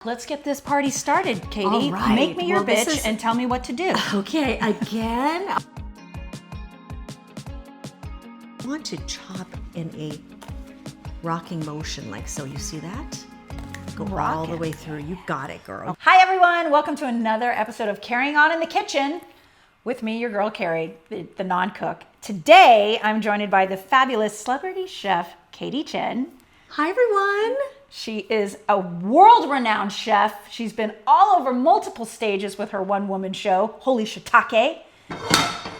Let's get this party started, Katie. All right. Make me your Well, this bitch is- and tell me what to do. Okay, again. I want to chop in a rocking motion like so. You see that? Go all the way through. You got it, girl. Hi, everyone. Welcome to another episode of Carrying On in the Kitchen with me, your girl, Carrie, the non-cook. Today, I'm joined by the fabulous celebrity chef, Leeann Chin. Hi, everyone. She is a world-renowned chef. She's been all over multiple stages with her one-woman show, Holy Shiitake.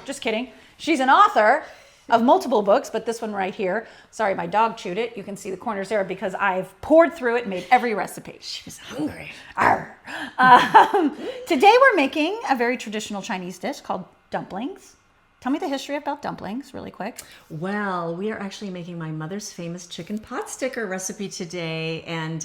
Just kidding. She's an author of multiple books, but this one right here, sorry, my dog chewed it. You can see the corners there because I've poured through it and made every recipe. She was hungry. Today we're making a very traditional Chinese dish called dumplings. Tell me the history about dumplings really quick. Well, we are actually making my mother's famous chicken potsticker recipe today, and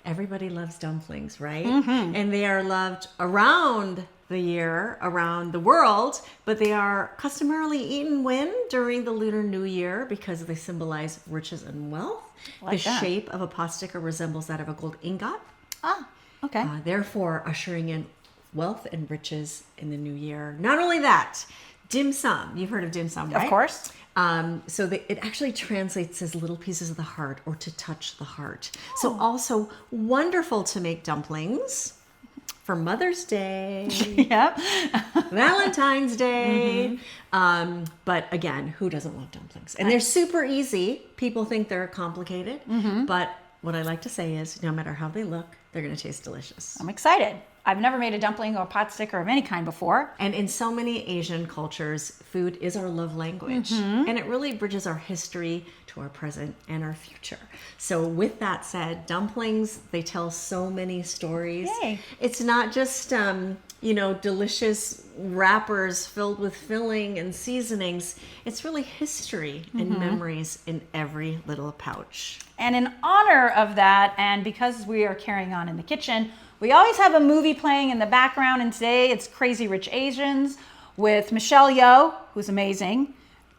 everybody loves dumplings, right? Mm-hmm. And they are loved around the year, around the world, but they are customarily eaten when? During the Lunar New Year, because they symbolize riches and wealth. The shape of a potsticker resembles that of a gold ingot. Ah, okay. Therefore, ushering in wealth and riches in the new year. Not only that, dim sum. You've heard of dim sum, right? Of course. It actually translates as little pieces of the heart or to touch the heart. Oh. So also wonderful to make dumplings for Mother's Day, Yep. Valentine's Day. Mm-hmm. But again, who doesn't love dumplings? And they're super easy. People think they're complicated, but what I like to say is no matter how they look, they're going to taste delicious. I'm excited. I've never made a dumpling or a pot sticker of any kind before. And in so many Asian cultures, food is our love language. And it really bridges our history to our present and our future. So with that said, dumplings, they tell so many stories. Yay. It's not just, delicious wrappers filled with filling and seasonings. It's really history and memories in every little pouch. And in honor of that, and because we are carrying on in the kitchen, we always have a movie playing in the background, and today it's Crazy Rich Asians with Michelle Yeoh, who's amazing,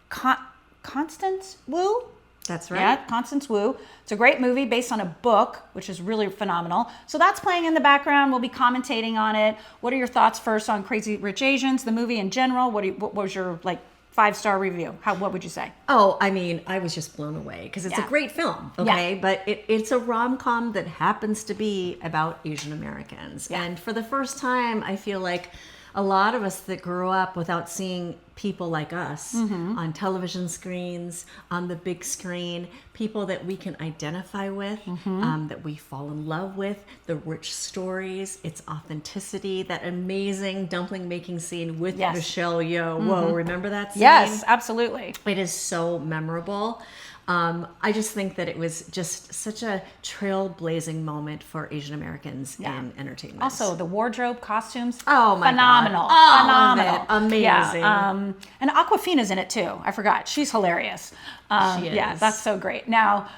Constance Wu. That's right. Yeah, Constance Wu. It's a great movie based on a book, which is really phenomenal. So that's playing in the background. We'll be commentating on it. What are your thoughts first on Crazy Rich Asians, the movie in general? What was your 5-star review? What would you say? Oh, I mean, I was just blown away because it's a great film, okay? Yeah. But it's a rom-com that happens to be about Asian Americans. Yeah. And for the first time, I feel like a lot of us that grew up without seeing people like us on television screens, on the big screen, people that we can identify with, that we fall in love with, the rich stories, its authenticity, that amazing dumpling making scene with Michelle Yeoh. Whoa, remember that scene? Yes, absolutely. It is so memorable. I just think that it was just such a trailblazing moment for Asian Americans in entertainment. Also, the wardrobe, costumes, phenomenal. God. Phenomenal. Amazing. Yeah, and Awkwafina's in it too. I forgot. She's hilarious. She is. Yeah, that's so great. Now,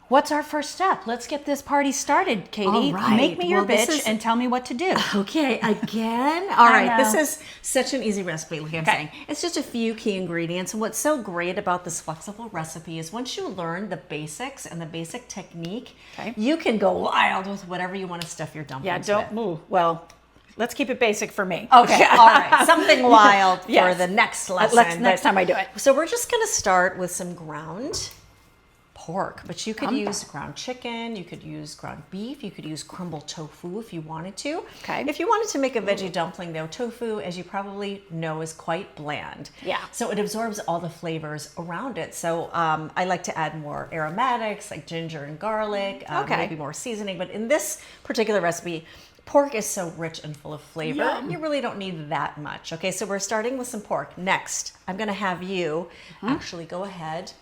what's our first step? Let's get this party started, Katie. All right. Make me your bitch and tell me what to do. Okay, again. All right, this is such an easy recipe, like I'm saying. It's just a few key ingredients. And what's so great about this flexible recipe is once you learn the basics and the basic technique, you can go wild with whatever you want to stuff your dumplings with. Well, let's keep it basic for me. Okay, all right. Something wild for the next lesson. Next time I do it. So we're just going to start with some ground pork, but you could use ground chicken, you could use ground beef, you could use crumbled tofu if you wanted to. Okay. If you wanted to make a veggie dumpling though, tofu, as you probably know, is quite bland. Yeah. So it absorbs all the flavors around it. So I like to add more aromatics like ginger and garlic, maybe more seasoning. But in this particular recipe, pork is so rich and full of flavor, you really don't need that much. Okay, so we're starting with some pork. Next, I'm gonna have you actually go ahead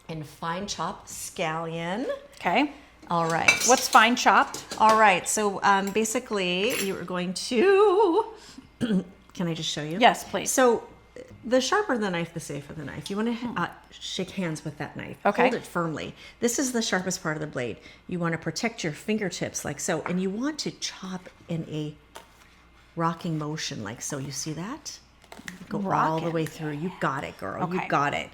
and fine chop scallion. Okay. All right. What's fine chopped? All right. So basically, you are going to. Can I just show you? Yes, please. So the sharper the knife, the safer the knife. You want to shake hands with that knife. Okay. Hold it firmly. This is the sharpest part of the blade. You want to protect your fingertips like so, and you want to chop in a rocking motion like so. You see that? Go all the way through. You got it, girl. Okay. You got it.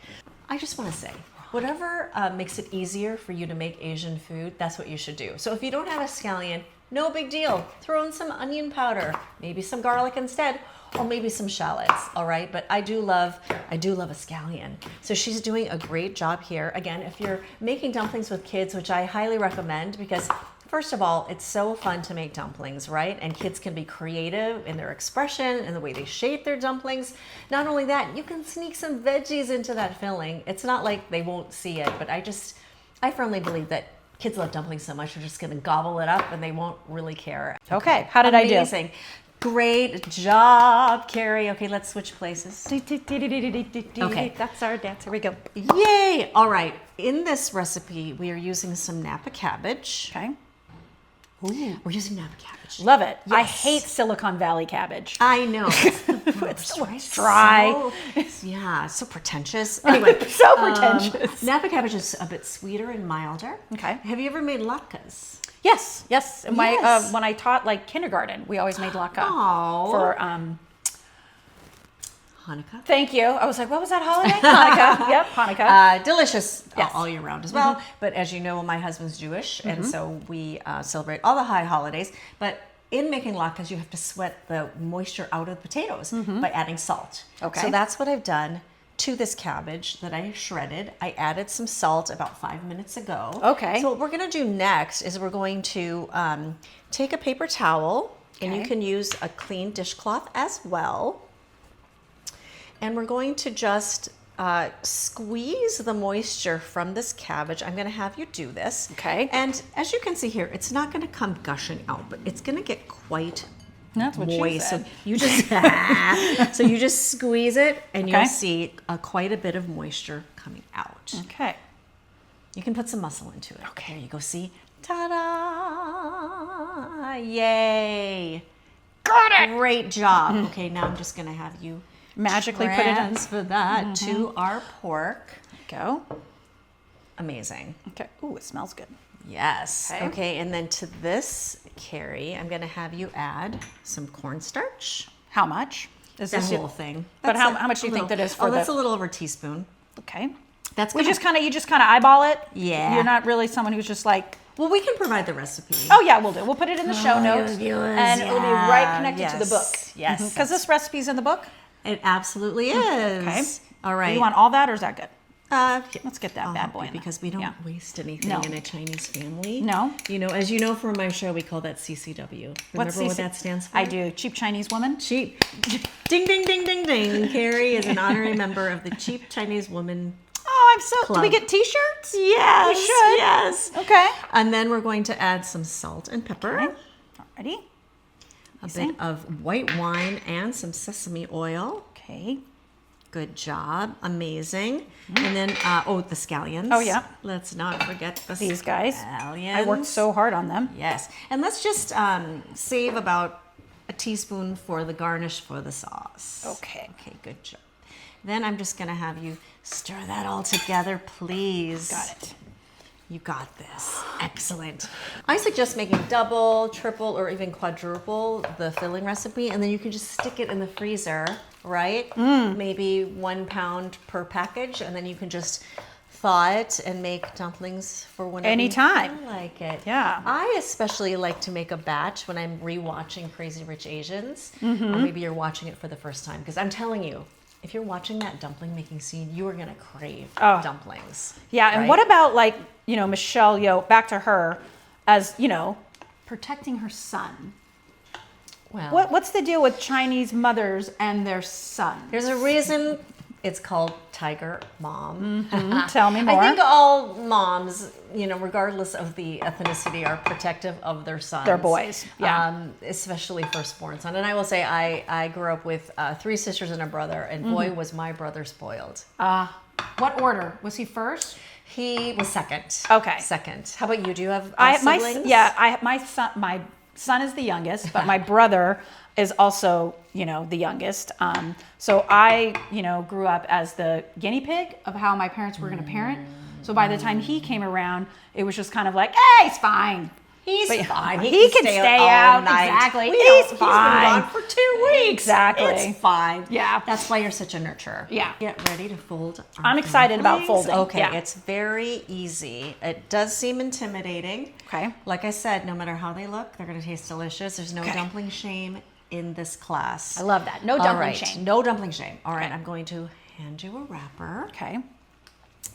I just want to say, Whatever makes it easier for you to make Asian food, that's what you should do. So if you don't have a scallion, no big deal. Throw in some onion powder, maybe some garlic instead, or maybe some shallots, all right? But I do love a scallion. So she's doing a great job here. Again, if you're making dumplings with kids, which I highly recommend, because first of all, it's so fun to make dumplings, right? And kids can be creative in their expression and the way they shape their dumplings. Not only that, you can sneak some veggies into that filling. It's not like they won't see it, but I firmly believe that kids love dumplings so much, they're just gonna gobble it up and they won't really care. Okay, how did I do? Amazing. Great job, Carrie. Okay, let's switch places. Okay, that's our dance. Here we go. Yay! All right, in this recipe, we are using some napa cabbage. Okay. Ooh. We're using napa cabbage. Love it. Yes. I hate Silicon Valley cabbage. I know. It's so dry. Yeah, so pretentious. Anyway. So pretentious. Napa cabbage is a bit sweeter and milder. Okay. Have you ever made latkes? Yes. My Yes. when I taught like kindergarten, we always made latke Oh. for Hanukkah. Thank you. I was like, what was that holiday? Hanukkah. Yep, Hanukkah. Delicious Yes. all year round as well. But as you know, my husband's Jewish, and so we celebrate all the high holidays. But in making latkes, you have to sweat the moisture out of the potatoes by adding salt. Okay. So that's what I've done to this cabbage that I shredded. I added some salt about 5 minutes ago. Okay. So what we're going to do next is we're going to take a paper towel, and you Okay. can use a clean dishcloth as well. And we're going to just squeeze the moisture from this cabbage. I'm going to have you do this. Okay. And as you can see here, it's not going to come gushing out, but it's going to get quite That's what she moist. said. So you just squeeze it, and Okay. you'll see quite a bit of moisture coming out. Okay. You can put some muscle into it. Okay. There you go. See? Ta-da! Yay! Got it. Great job. Okay, now I'm just going to have you Magically put it in. transfer that to our pork. Go. Amazing. Okay. Ooh, it smells good. Yes. Okay. Okay, and then to this, Carrie, I'm going to have you add some cornstarch. How much? Is The this whole thing. But That's how much do you think that is for that's the? a little over a teaspoon. Okay. That's You gonna, just kind of eyeball it. Yeah. You're not really someone who's just like, well, we can provide the recipe. oh yeah, we'll do. We'll put it in the show notes, viewers, and it'll be right yeah, connected to the book. yes, Because this recipe's in the book. It absolutely is. Okay. All right. You want all that, or is that good? Yeah. Let's get that I'll bad help boy you in there. because we don't Yeah. waste anything No. in a Chinese family. No. You know, as you know from my show, we call that CCW. Remember what that stands for? I do. Cheap Chinese woman. Cheap. Ding, ding, ding, ding, ding. Carrie is an honorary member of the Cheap Chinese Woman. Oh, I'm so. Club. Do we get T-shirts? Yes. We should. Yes. Okay. And then we're going to add some salt and pepper, Okay. Alrighty. a bit of white wine, and some sesame oil. Okay. Good job. Amazing. And then, the scallions. Oh, yeah. Let's not forget These guys. scallions. I worked so hard on them. Yes. And let's just save about a teaspoon for the garnish for the sauce. Okay. Okay, good job. Then I'm just going to have you stir that all together, please. Got it. You got this. Excellent. I suggest making double, triple, or even quadruple the filling recipe, and then you can just stick it in the freezer, right? Maybe 1 pound per package, and then you can just thaw it and make dumplings for whenever Anytime. you feel like it. Yeah. I especially like to make a batch when I'm rewatching Crazy Rich Asians, or maybe you're watching it for the first time, because I'm telling you, if you're watching that dumpling making scene, you are gonna crave dumplings. Yeah, and right? what about like, Michelle Yeoh, back to her, as, protecting her son. Well, What's the deal with Chinese mothers and their sons? there's a reason it's called Tiger Mom. Tell me more. I think all moms, regardless of the ethnicity, are protective of their sons. Their boys, yeah. Especially firstborn son. And I will say, I grew up with 3 sisters and a brother, and boy, was my brother spoiled. What order? Was he first? He was second. Okay. Second. How about you? Do you have siblings? My son is the youngest, but my brother is also, the youngest. So I, grew up as the guinea pig of how my parents were going to parent. So by the time he came around, it was just kind of like, hey, it's fine. He's fine. He can stay out out. Exactly. He's He's fine. been gone for 2 weeks. Exactly. It's fine. Yeah. That's why you're such a nurturer. Yeah. Get ready to fold. I'm excited about dumplings. folding. Okay. Yeah. It's very easy. It does seem intimidating. Okay. Like I said, no matter how they look, they're going to taste delicious. There's no dumpling shame in this class. I love that. No All dumpling right. shame. No dumpling shame. All right. Okay. I'm going to hand you a wrapper. Okay.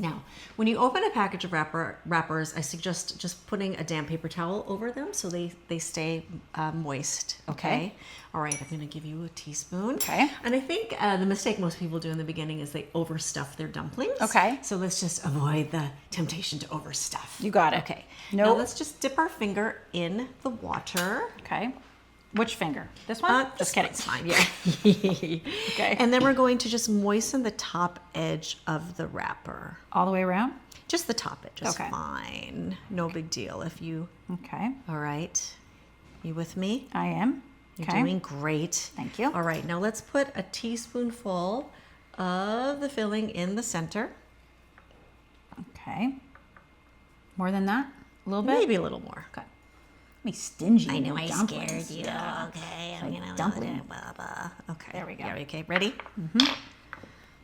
Now, when you open a package of wrappers, I suggest just putting a damp paper towel over them so they stay moist. Okay. All right. I'm going to give you a teaspoon. Okay. And I think the mistake most people do in the beginning is they overstuff their dumplings. Okay. So let's just avoid the temptation to overstuff. You got it. Okay. No. Now let's just dip our finger in the water. Okay. Which finger? This one? Just kidding. It's fine. Yeah. Okay. And then we're going to just moisten the top edge of the wrapper. All the way around? Just the top edge is Okay. fine. No big deal. If you, Okay. all right. You with me? I am. You're Okay. doing great. Thank you. All right. Now let's put a teaspoonful of the filling in the center. Okay. More than that? A little bit? Maybe a little more. Okay. Me stingy. I know with I dumplings. scared you. Yeah. Okay. Like I'm gonna dumpling. Okay. There we go. Yeah, okay. Ready?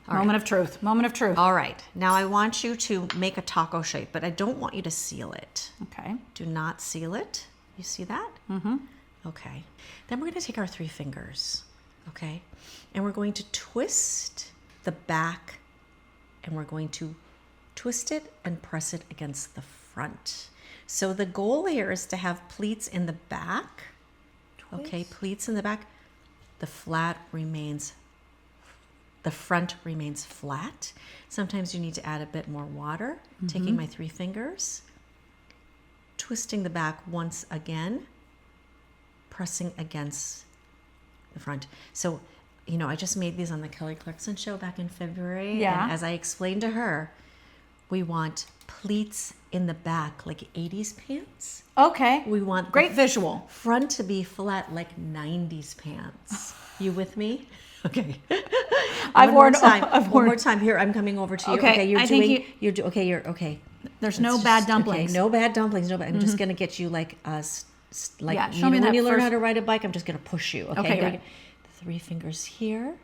Moment of truth. Moment of truth. All right. Now I want you to make a taco shape, but I don't want you to seal it. Okay. Do not seal it. You see that? Mm-hmm. Okay. Then we're going to take our 3 fingers, okay? And we're going to twist the back, and we're going to twist it and press it against the front. So the goal here is to have pleats in the back. Okay, pleats in the back. The front remains flat. Sometimes you need to add a bit more water. Taking my 3 fingers, twisting the back once again, pressing against the front. So, you know, I just made these on the Kelly Clarkson show back in February. Yeah. And as I explained to her, we want pleats in the back like 80s pants. Okay. We want Great the visual. front to be flat like 90s pants. You with me? Okay. I've One more worn. time. I've One more worn. time. Here, I'm coming over to you. Okay, you're I doing. think You're okay. There's Let's no just- bad dumplings. Okay, no bad dumplings. No bad. I'm just gonna get you like like Yeah, you show know, me when that you learn how first- to ride a bike. I'm just gonna push you. Okay. Okay, Here right. we go. The 3 fingers here.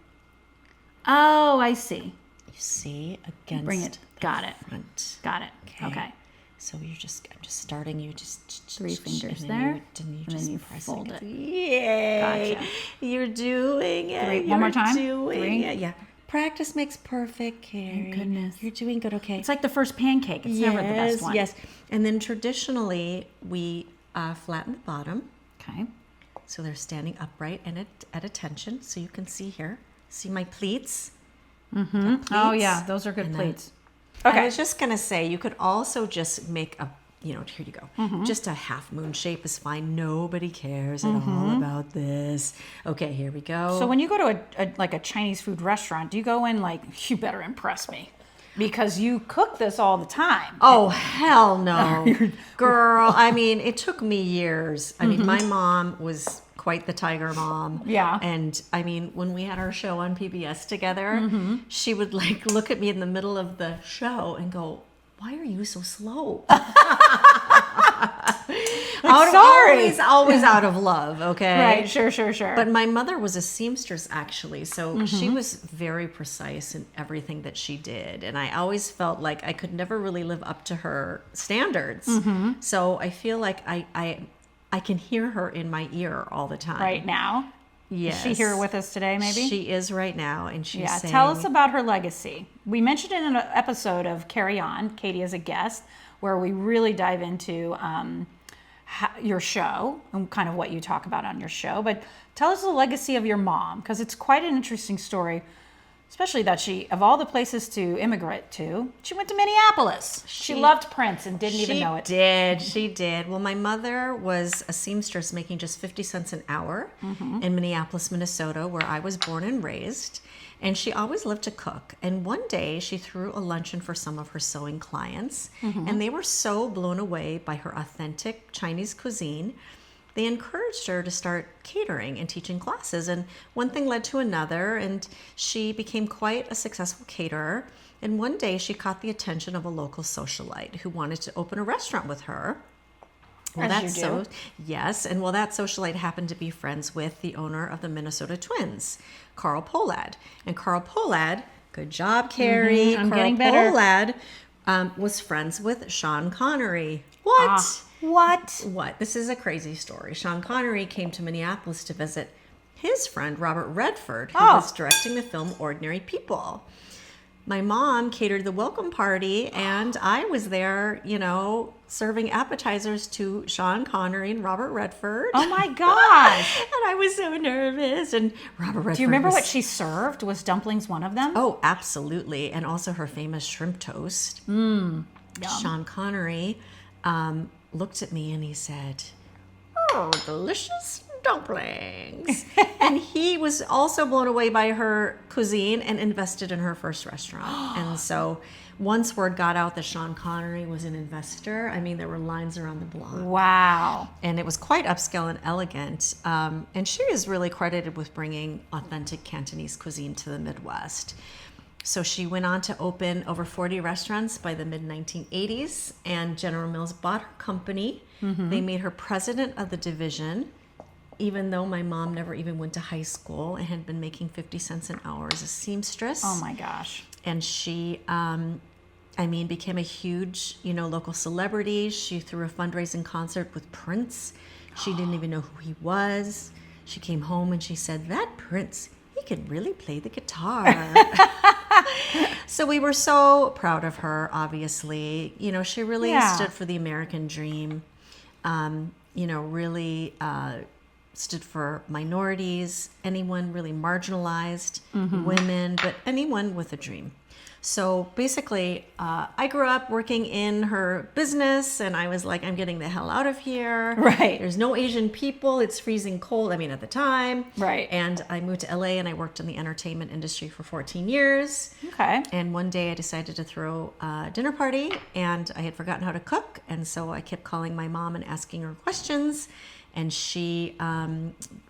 Oh, I see. You see against. Bring it. Got it. Front. Got it. Okay. So I'm just starting. You just 3 fingers and there, then you and just then you press fold against- it. Yay! Gotcha. You're doing it. 3. One more time. Doing 3. it. Yeah. Practice makes perfect, Carrie. goodness. You're doing good. Okay. It's like the first pancake. It's never the best one. Yes. And then traditionally we flatten the bottom, Okay. so they're standing upright and at attention. So you can see here. See my pleats. Mm-hmm. Oh yeah, those are good And then- plates. I Okay. was just gonna say you could also just make a, you know, here you go. Mm-hmm. Just a half moon shape is fine. Nobody cares at all about this. Okay, here we go. So when you go to a Chinese food restaurant, do you go in like, you better impress me, because you cook this all the time? Oh, hell no. Girl, I mean, it took me years. I mean, my mom was quite the tiger mom. Yeah. And I mean, when we had our show on PBS together, she would like look at me in the middle of the show and go, "Why are you so slow?" Always out of love, okay? Right, sure. But my mother was a seamstress, actually, so she was very precise in everything that she did, and I always felt like I could never really live up to her standards. So I feel like I can hear her in my ear all the time. Right now? Yes. Is she here with us today, maybe? She is right now, and she's saying... Tell us about her legacy. We mentioned it in an episode of Carrie On, Katie as a guest, where we really dive into your show and kind of what you talk about on your show. But tell us the legacy of your mom, because it's quite an interesting story, especially that she, of all the places to immigrate to, she went to Minneapolis. She loved Prince and didn't even know it. She did. Well, my mother was a seamstress making just 50 cents an hour in Minneapolis, Minnesota, where I was born and raised. And she always loved to cook. And one day she threw a luncheon for some of her sewing clients. And they were so blown away by her authentic Chinese cuisine, they encouraged her to start catering and teaching classes. And one thing led to another, and she became quite a successful caterer. And one day she caught the attention of a local socialite who wanted to open a restaurant with her. Well, As you do. Yes, and well, that socialite happened to be friends with the owner of the Minnesota Twins, Carl Pohlad. And Carl Pohlad, good job, Carrie. I'm Carl getting better. Pohlad was friends with Sean Connery. What? What? This is a crazy story. Sean Connery came to Minneapolis to visit his friend Robert Redford, who was directing the film Ordinary People. My mom catered the welcome party, and I was there, serving appetizers to Sean Connery and Robert Redford. Oh my gosh. And I was so nervous. And Robert Redford. Do you remember what she served? Was dumplings one of them? Oh, absolutely. And also her famous shrimp toast. Sean Connery looked at me and he said, "Oh, delicious dumplings." And he was also blown away by her cuisine and invested in her first restaurant. And so once word got out that Sean Connery was an investor, I mean, there were lines around the block. Wow. And it was quite upscale and elegant. And she is really credited with bringing authentic Cantonese cuisine to the Midwest. So she went on to open over 40 restaurants by the mid-1980s, and General Mills bought her company. They made her president of the division, even though my mom never even went to high school and had been making 50 cents an hour as a seamstress. Oh my gosh. And she, became a huge, local celebrity. She threw a fundraising concert with Prince. She didn't even know who he was. She came home and she said, "That Prince, he can really play the guitar." So we were so proud of her, obviously. She really stood for the American dream, really stood for minorities, anyone really marginalized, women, but anyone with a dream. So basically, I grew up working in her business, and I was like, I'm getting the hell out of here. Right. There's no Asian people. It's freezing cold. At the time. Right. And I moved to LA, and I worked in the entertainment industry for 14 years. Okay. And one day I decided to throw a dinner party, and I had forgotten how to cook. And so I kept calling my mom and asking her questions. And she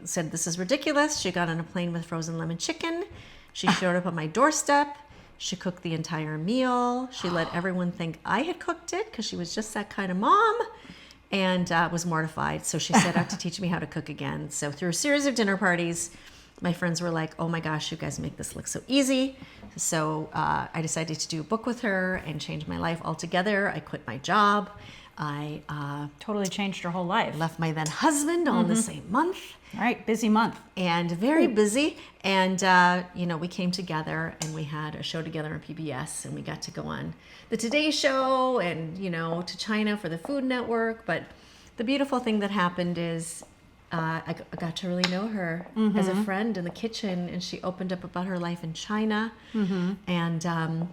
said, "This is ridiculous." She got on a plane with frozen lemon chicken. She showed up on my doorstep. She cooked the entire meal. She let everyone think I had cooked it because she was just that kind of mom, and was mortified. So she set out to teach me how to cook again. So through a series of dinner parties, my friends were like, "Oh my gosh, you guys make this look so easy." So I decided to do a book with her and change my life altogether. I quit my job. I Totally changed your whole life. left my then husband all in the same month. All right, busy month. And very busy. And, we came together and we had a show together on PBS, and we got to go on the Today Show and, to China for the Food Network. But the beautiful thing that happened is I got to really know her as a friend in the kitchen, and she opened up about her life in China and,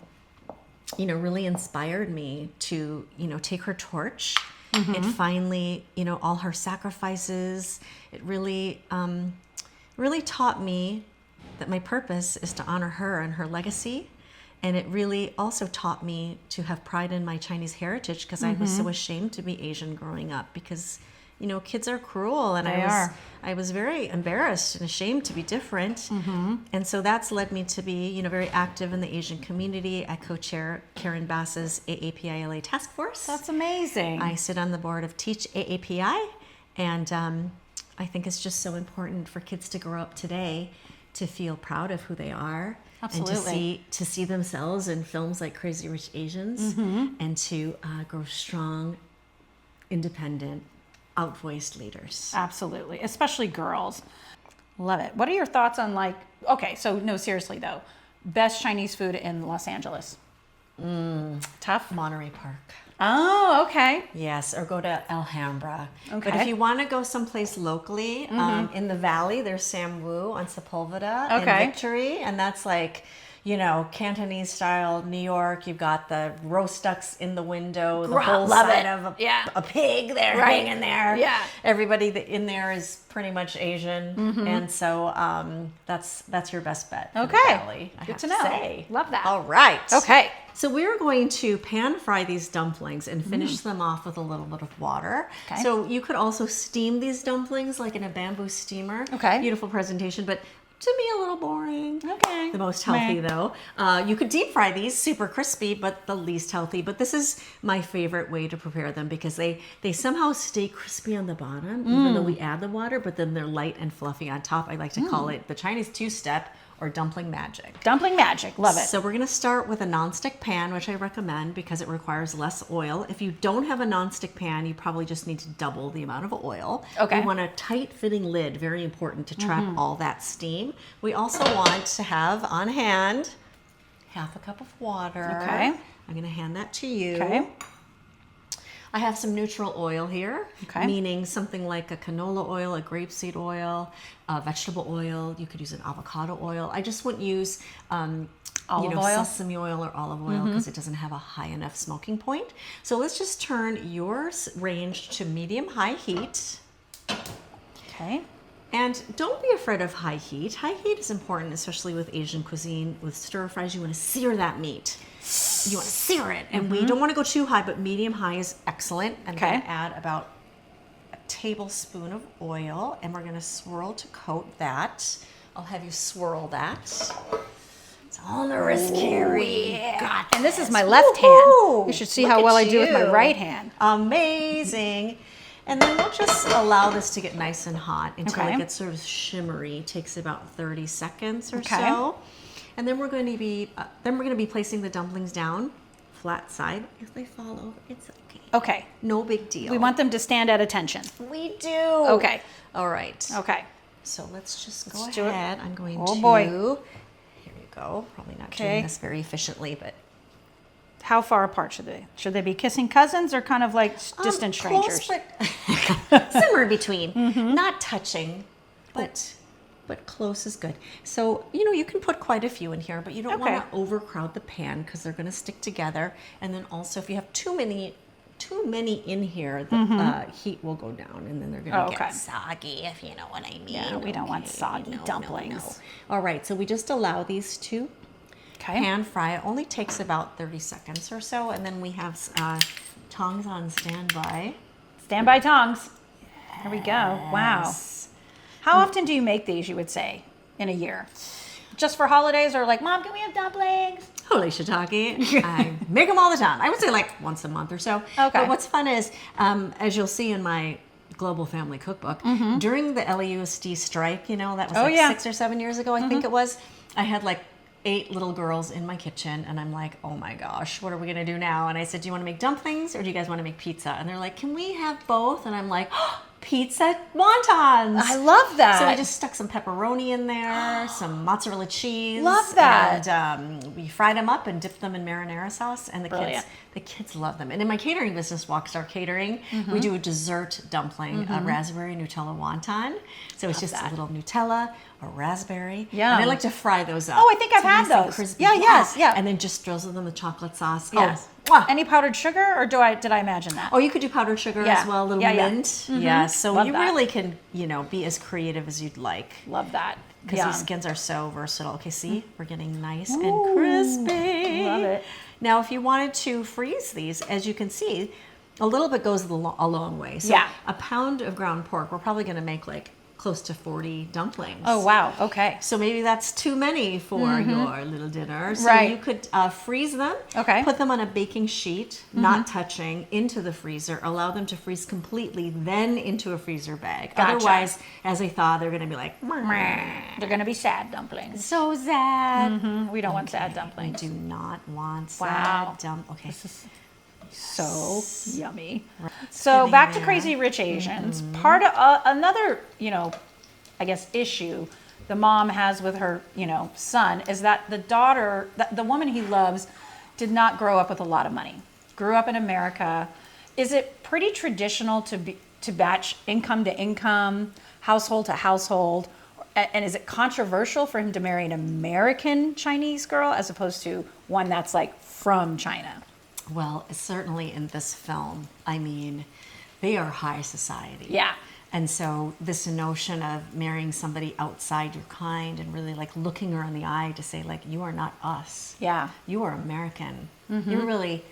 really inspired me to, take her torch. It finally, all her sacrifices, it really taught me that my purpose is to honor her and her legacy. And it really also taught me to have pride in my Chinese heritage, because I was so ashamed to be Asian growing up, because, kids are cruel, and I was very embarrassed and ashamed to be different. And so that's led me to be, very active in the Asian community. I co-chair Karen Bass's AAPI LA task force. That's amazing. I sit on the board of Teach AAPI, and I think it's just so important for kids to grow up today to feel proud of who they are. Absolutely. And to see themselves in films like Crazy Rich Asians, and to grow strong, independent, outvoiced leaders. Absolutely, especially girls. Love it. What are your thoughts on seriously though, best Chinese food in Los Angeles? Tough? Monterey Park. Oh, okay. Yes, or go to Alhambra. Okay. But if you want to go someplace locally, in the valley, there's Sam Wu on Sepulveda in Victory, and that's like, Cantonese style New York. You've got the roast ducks in the window, the whole side of a pig there hanging there. Yeah. Everybody in there is pretty much Asian, and so that's your best bet. For the valley, I Good have to know. say. Love that. All right. Okay. So we're going to pan fry these dumplings and finish them off with a little bit of water. Okay. So you could also steam these dumplings like in a bamboo steamer. Okay. Beautiful presentation. But to me a little boring. Okay. The most healthy though. You could deep fry these, super crispy, but the least healthy. But this is my favorite way to prepare them because they somehow stay crispy on the bottom, even though we add the water, but then they're light and fluffy on top. I like to call it the Chinese two-step or dumpling magic. Dumpling magic, love it. So we're gonna start with a nonstick pan, which I recommend because it requires less oil. If you don't have a nonstick pan, you probably just need to double the amount of oil. Okay. We want a tight fitting lid, very important to trap all that steam. We also want to have on hand half a cup of water. Okay. I'm gonna hand that to you. Okay. I have some neutral oil here, Okay. meaning something like a canola oil, a grapeseed oil, vegetable oil. You could use an avocado oil. I just wouldn't use Olive oil? sesame oil or olive oil because it doesn't have a high enough smoking point. So let's just turn your range to medium-high heat. Okay. And don't be afraid of high heat. High heat is important, especially with Asian cuisine. With stir fries, you want to sear that meat. You want to sear it. And we don't want to go too high, but medium-high is excellent. I'm going to add about a tablespoon of oil, and we're going to swirl to coat that. I'll have you swirl that. It's all in the wrist, Carrie. Yeah. And this is my left hand. You should see how well I do with my right hand. Amazing. And then we'll just allow this to get nice and hot until Okay. it gets sort of shimmery. It takes about 30 seconds or Okay. so. And then we're going to be placing the dumplings down flat side. If they fall over, it's okay. Okay. No big deal. We want them to stand at attention. We do. Okay. All right. Okay. So let's just Let's go do it. ahead. I'm going Oh, to. boy. Here you go. Probably not Okay. doing this very efficiently, but How far apart should they? Should they be kissing cousins or kind of like distant strangers? Close, but somewhere in between. Mm-hmm. Not touching, but close is good. So, you can put quite a few in here, but you don't Okay. want to overcrowd the pan because they're going to stick together. And then also, if you have too many in here, the heat will go down, and then they're going to Mm-hmm. Oh, okay. get soggy, if you know what I mean. Yeah, we don't want Okay, soggy dumplings. All right, so we just allow these to Okay. pan fry. It only takes about 30 seconds or so, and then we have tongs on standby. Standby tongs. Here we go. Wow. How often do you make these, you would say, in a year? Just for holidays or like, Mom, can we have dumplings? Holy shiitake. I make them all the time. I would say like once a month or so. Okay. But what's fun is, as you'll see in my Global Family Cookbook, during the LAUSD strike, that was 6 or 7 years ago, I think it was, I had like 8 little girls in my kitchen, and I'm like, oh my gosh, what are we gonna do now? And I said, do you want to make dumplings or do you guys want to make pizza? And they're like, can we have both? And I'm like, oh, pizza wontons. I love that. So I just stuck some pepperoni in there, some mozzarella cheese. Love that. And we fried them up and dipped them in marinara sauce, and the Brilliant. kids love them. And in my catering business, Walkstar Catering, we do a dessert dumpling, a raspberry Nutella wonton. So it's just a little Nutella, a raspberry. Yum. And I like to fry those up. Oh, I think I've had nice and those. crispy. Yeah, yes, yeah. And then just drizzle them with chocolate sauce. Yes. Oh, mwah. Any powdered sugar, or did I imagine that? Oh, you could do powdered sugar Yeah. as well, a little Yeah, yeah. mint. Yeah, so Love you that. really can, be as creative as you'd like. Love that. Because Yum. these skins are so versatile. Okay, see? We're getting nice and crispy. Love it. Now, if you wanted to freeze these, as you can see, a little bit goes a long way. So Yeah. a pound of ground pork, we're probably going to make like close to 40 dumplings. Oh, wow. Okay. So maybe that's too many for your little dinner. So Right. you could freeze them. Okay. Put them on a baking sheet, not touching, into the freezer. Allow them to freeze completely, then into a freezer bag. Gotcha. Otherwise, as they thaw, they're going to be like, They're going to be sad dumplings. so sad. We don't want sad I dumplings. do not want Wow. sad Okay. So yummy. So getting back to there. Crazy Rich Asians. Part of another, I guess issue the mom has with her, son is that the daughter, the woman he loves, did not grow up with a lot of money. Grew up in America. Is it pretty traditional to batch income to income, household to household? And is it controversial for him to marry an American Chinese girl as opposed to one that's like from China? Well, certainly in this film, I mean, they are high society. Yeah. And so this notion of marrying somebody outside your kind and really like looking her in the eye to say like, you are not us. Yeah. You are American. You're really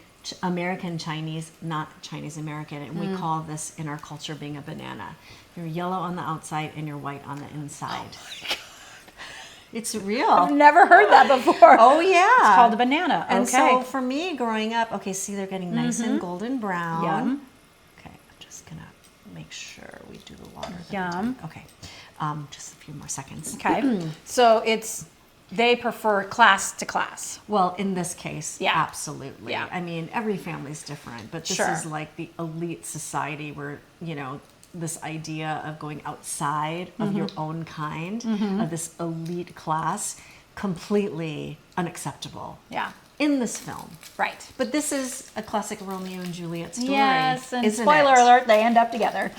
American Chinese, not Chinese American. And we call this in our culture being a banana. You're yellow on the outside and you're white on the inside. It's real. I've never heard that before. Oh, yeah. It's called a banana. And okay. so for me, growing up, okay, see, they're getting nice and golden brown. Yum. Okay, I'm just going to make sure we do the water. Yum. Okay, just a few more seconds. Okay. So they prefer class to class. Well, in this case, Yeah. absolutely. Yeah. I mean, every family's different, but this Sure. is like the elite society where, this idea of going outside of your own kind, of this elite class, completely unacceptable. Yeah. In this film. Right. But this is a classic Romeo and Juliet story. Yes, and isn't spoiler it? alert, they end up together.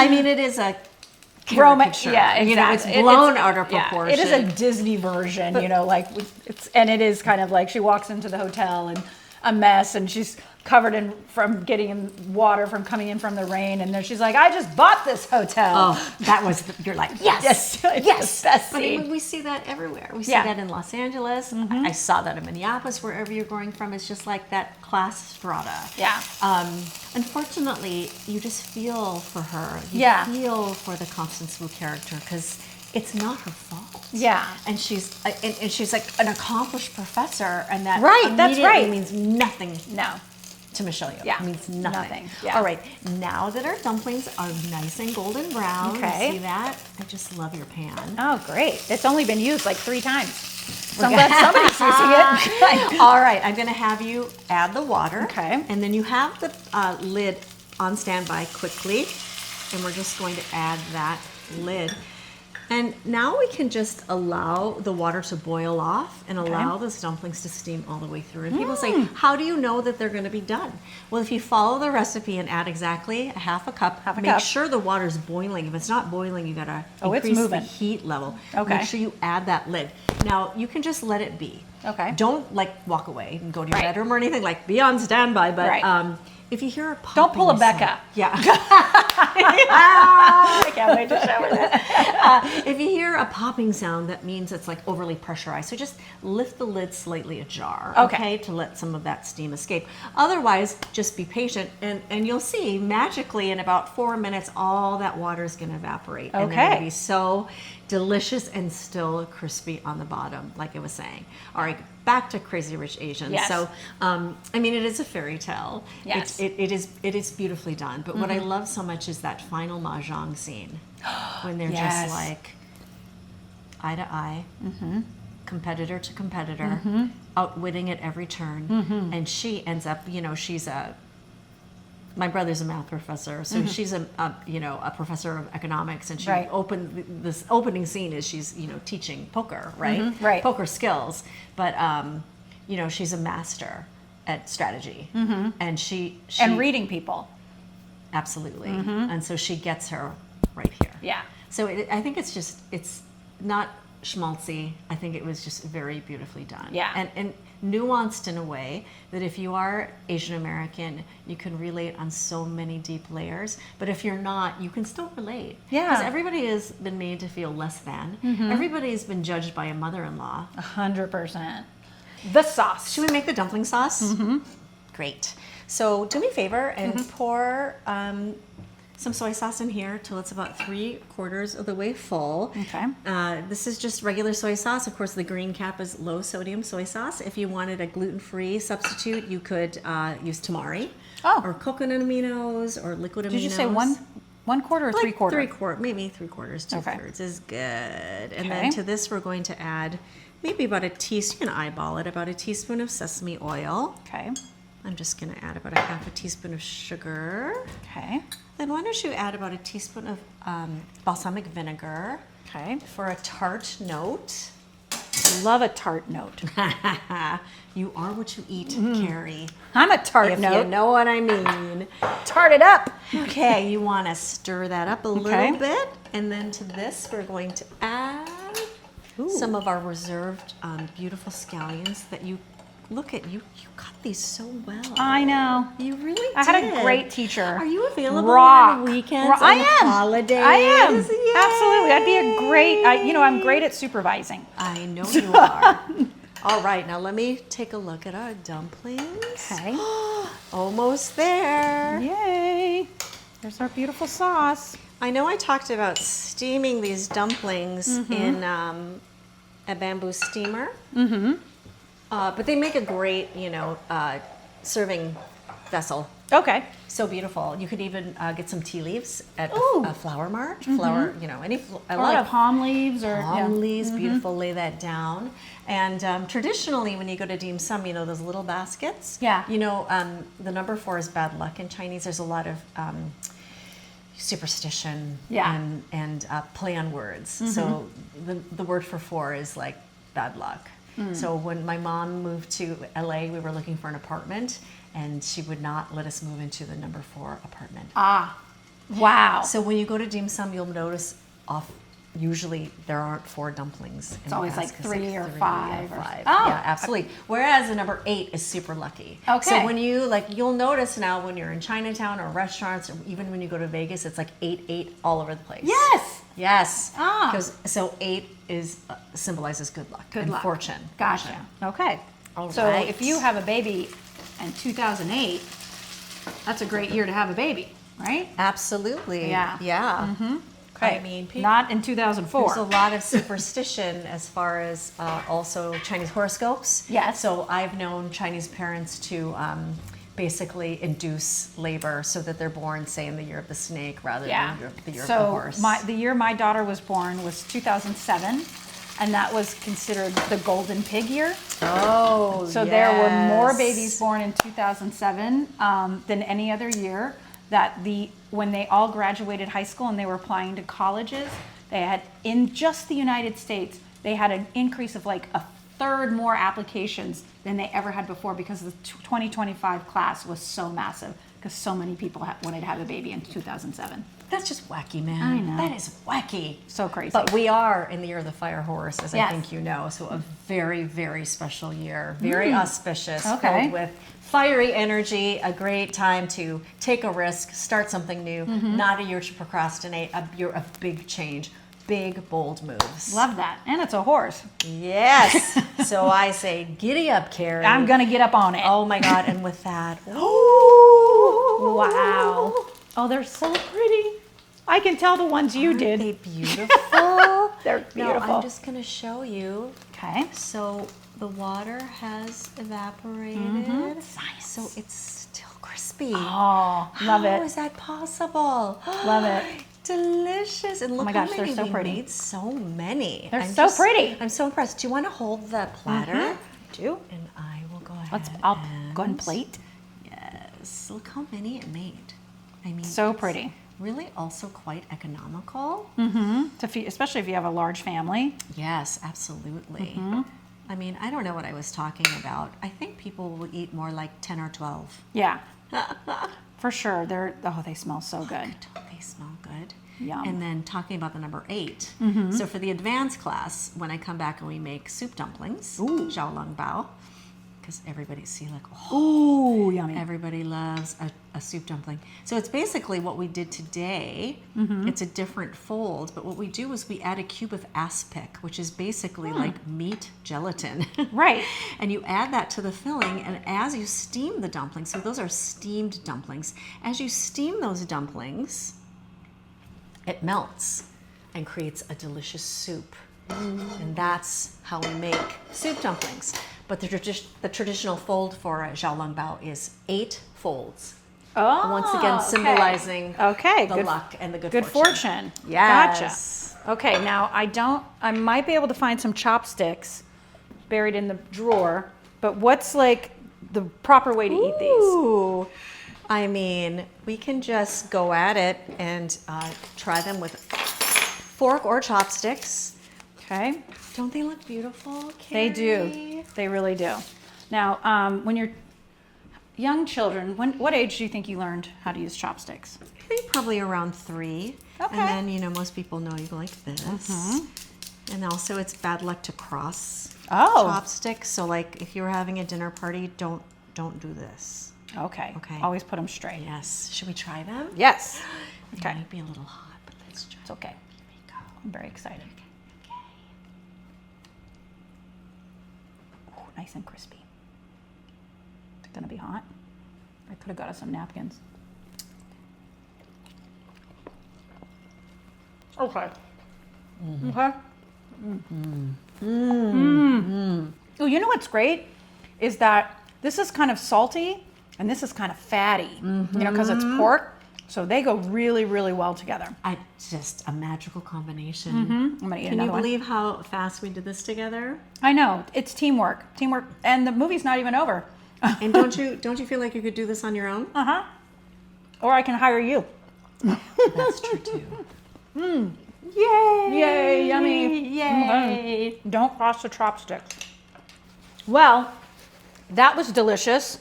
I mean, it is a Romance, caricature. yeah, exactly. It's blown out of proportion. It is a Disney version, and it is kind of like she walks into the hotel and a mess, and she's covered from getting in water from coming in from the rain, and then she's like, "I just bought this hotel." Oh, that was you're like, yes, yes, best But scene. we see that everywhere. We see Yeah. that in Los Angeles. I saw that in Minneapolis. Wherever you're going from, it's just like that class strata. Yeah. Unfortunately, you just feel for her. You Yeah. feel for the Constance Wu character because it's not her fault. Yeah. And she's like an accomplished professor, and that Right, that's immediately right. means nothing No. to Michelle Yeoh. Yeah, It means nothing. nothing, yeah. All right, now that our dumplings are nice and golden brown, Okay. you see that? I just love your pan. Oh, great! It's only been used like 3 times. So I'm glad somebody's using it. All right, I'm gonna have you add the water. Okay. And then you have the lid on standby quickly, and we're just going to add that lid. And now we can just allow the water to boil off and allow those dumplings to steam all the way through. And people say, how do you know that they're going to be done? Well, if you follow the recipe and add exactly a half a cup, make sure the water's boiling. If it's not boiling, you got to increase the heat level. Okay. Make sure you add that lid. Now, you can just let it be. Okay. Don't walk away and go to your bedroom or anything, be on standby. But if you hear a popping Don't pull a Becca. sound, yeah. I can't wait to show her that. If you hear a popping sound, that means it's overly pressurized. So just lift the lid slightly ajar, okay, to let some of that steam escape. Otherwise, just be patient, and you'll see magically in about 4 minutes, all that water is going to evaporate. And they're going to be so delicious and still crispy on the bottom, like I was saying. All right, back to Crazy Rich Asians. Yes. So, I mean, it is a fairy tale. Yes. It is beautifully done. But what I love so much is that final mahjong scene when they're just like eye to eye, competitor to competitor, outwitting at every turn. And she ends up, she's my brother's a math professor, so she's a professor of economics, and she this opening scene is she's teaching poker, right? Poker skills, but she's a master at strategy, and she and reading people. Absolutely, and so she gets her right here. Yeah. So I think it's not schmaltzy. I think it was just very beautifully done. Yeah. And nuanced in a way that if you are Asian American, you can relate on so many deep layers. But if you're not, you can still relate. Yeah. Because everybody has been made to feel less than. Everybody's been judged by a mother-in-law. 100%. The sauce. Should we make the dumpling sauce? Great. So do me a favor and pour some soy sauce in here till it's about 3/4 of the way full. Okay. This is just regular soy sauce. Of course, the green cap is low sodium soy sauce. If you wanted a gluten-free substitute, you could use tamari, or coconut aminos, or liquid aminos. Did you say 1/4 or 3/4? 3/4, maybe 3/4, 2/3 is good. And then to this, we're going to add maybe about a teaspoon, eyeball it, about a teaspoon of sesame oil. Okay. I'm just going to add about a half a teaspoon of sugar. Okay. Then why don't you add about a teaspoon of balsamic vinegar. Okay. For a tart note. Love a tart note. You are what you eat, Carrie. I'm a tart note. If you know what I mean. Tart it up. Okay, you want to stir that up a little bit. And then to this, we're going to add some of our reserved beautiful scallions that you... Look at you cut these so well. I know. You really did. I had a great teacher. Are you available on weekends I and am. holidays? I am. Yay. Absolutely. I'd be a great, I'm great at supervising. I know you are. All right, now let me take a look at our dumplings. Okay. Almost there. Yay. There's our beautiful sauce. I know I talked about steaming these dumplings in a bamboo steamer. But they make a great, serving vessel. Okay. So beautiful. You could even get some tea leaves at Ooh. a flower mart. Flower, I A lot of palm leaves or palm leaves, beautiful, lay that down. And traditionally, when you go to dim sum, those little baskets. Yeah. The number 4 is bad luck in Chinese. There's a lot of superstition and play on words. So the word for 4 is like bad luck. So when my mom moved to LA, we were looking for an apartment, and she would not let us move into the number 4 apartment. Ah, wow. So when you go to dim sum, you'll notice usually there aren't 4 dumplings. It's always like 3 or 5. Oh, yeah, absolutely. Whereas the number 8 is super lucky. Okay. So when you'll notice now when you're in Chinatown or restaurants, or even when you go to Vegas, it's like 8 all over the place. Yes. Yes. Ah. So 8 symbolizes good luck and fortune. Gotcha. Okay. All so right. if you have a baby in 2008, that's a great year to have a baby, right? Absolutely. Yeah. Yeah. Okay. I mean, not in 2004. there's a lot of superstition as far as also Chinese horoscopes. Yes. So I've known Chinese parents to basically induce labor so that they're born, say, in the year of the snake rather than the year of the horse. So the year my daughter was born was 2007, and that was considered the golden pig year. Oh, So there were more babies born in 2007 than any other year. When they all graduated high school and they were applying to colleges, they had, in just the United States, they had an increase of like a third more applications than they ever had before because the 2025 class was so massive because so many people wanted to have a baby in 2007. That's just wacky, man. I know. That is wacky. So crazy. But we are in the year of the fire horse, as Yes. I think you know. So a very, very special year. Very auspicious. Okay. Filled with fiery energy. A great time to take a risk, start something new. Not a year to procrastinate. A year of big change. Big, bold moves. Love that. And it's a horse. Yes. So I say, giddy up, Carrie. I'm going to get up on it. Oh my God. And with that. Wow. Oh, they're so pretty. I can tell the ones you did. Aren't they beautiful? They're beautiful. No, I'm just going to show you. Okay. So the water has evaporated. Nice. So it's still crispy. Oh, love How it. is that possible? Love it. Delicious. And look my how gosh, many they're so we pretty. made so many. They're so pretty. I'm so impressed. Do you want to hold the platter? Do. And I will go ahead. I'll go ahead and plate. Yes. Look how many it made. I mean, So it's pretty. Really also quite economical. To feed, especially if you have a large family. Yes, absolutely. I mean, I don't know what I was talking about. I think people will eat more like 10 or 12. Yeah. For sure. They smell so good. They smell good. Yum. And then talking about the number 8. So for the advanced class, when I come back and we make soup dumplings, zhao long bao, because everybody Ooh, yummy. everybody loves a soup dumpling. So it's basically what we did today. It's a different fold, but what we do is we add a cube of aspic, which is basically like meat gelatin. Right. And you add that to the filling, and as you steam the dumplings, so those are steamed dumplings, as you steam those dumplings, it melts and creates a delicious soup. And that's how we make soup dumplings. But the traditional fold for zhao long bao is 8 folds. Oh, Once again, symbolizing okay. the good, luck and the good fortune. Yes. Gotcha. Okay, now I might be able to find some chopsticks buried in the drawer, but what's like the proper way to eat these? Ooh. I mean, we can just go at it and try them with fork or chopsticks. Okay. Don't they look beautiful, They Carrie? do. They really do. Now, when you're young children, what age do you think you learned how to use chopsticks? I think probably around 3. Okay. And then, most people know you go like this. And also it's bad luck to cross chopsticks. So like if you're having a dinner party, don't do this. Okay. Okay. Always put them straight. Yes. Should we try them? Yes. They Okay. might be a little hot, but let's try. It's okay. Here we go. I'm very excited. Ooh, nice and crispy. Is it gonna be hot? I could have got us some napkins. Okay. Okay. Oh, you know what's great is that this is kind of salty and this is kind of fatty, because it's pork. So they go really, really well together. Just a magical combination. I'm gonna eat Can another you one. believe how fast we did this together? I know, it's teamwork, and the movie's not even over. And don't you feel like you could do this on your own? Or I can hire you. That's true too. Yay! Yay! Yummy! Yay! Don't cross the chopsticks. Well, that was delicious.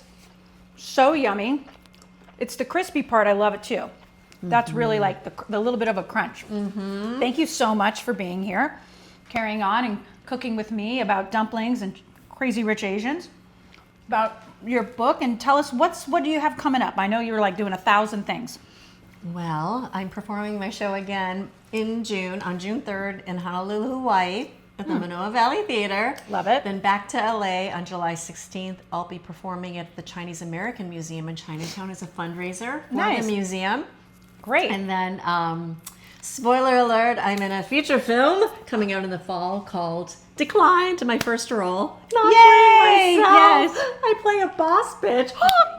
So yummy. It's the crispy part. I love it too. That's really like the little bit of a crunch. Thank you so much for being here, carrying on and cooking with me about dumplings and Crazy Rich Asians, about your book, and tell us what do you have coming up? I know you were like doing 1,000 things. Well, I'm performing my show again in June, on June 3rd in Honolulu, Hawaii at the Manoa Valley Theater. Love it. Then back to LA on July 16th. I'll be performing at the Chinese American Museum in Chinatown as a fundraiser for Nice. the museum. Great. And then, spoiler alert, I'm in a feature film coming out in the fall called Declined, my first role. Not Yay! playing myself. Yes. I play a boss bitch.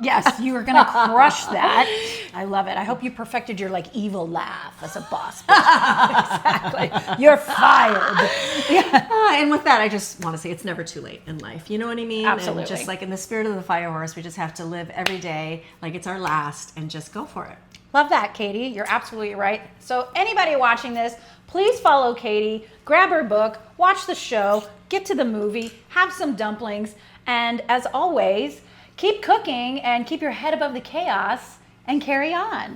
Yes, you are gonna crush that. I love it. I hope you perfected your like evil laugh as a boss. Exactly. You're fired. Yeah. And with that, I just want to say it's never too late in life. You know what I mean? Absolutely. And just like in the spirit of the Fire Horse, we just have to live every day like it's our last and just go for it. Love that, Katie. You're absolutely right. So anybody watching this, please follow Katie, grab her book, watch the show, get to the movie, have some dumplings, and as always, keep cooking and keep your head above the chaos and carry on.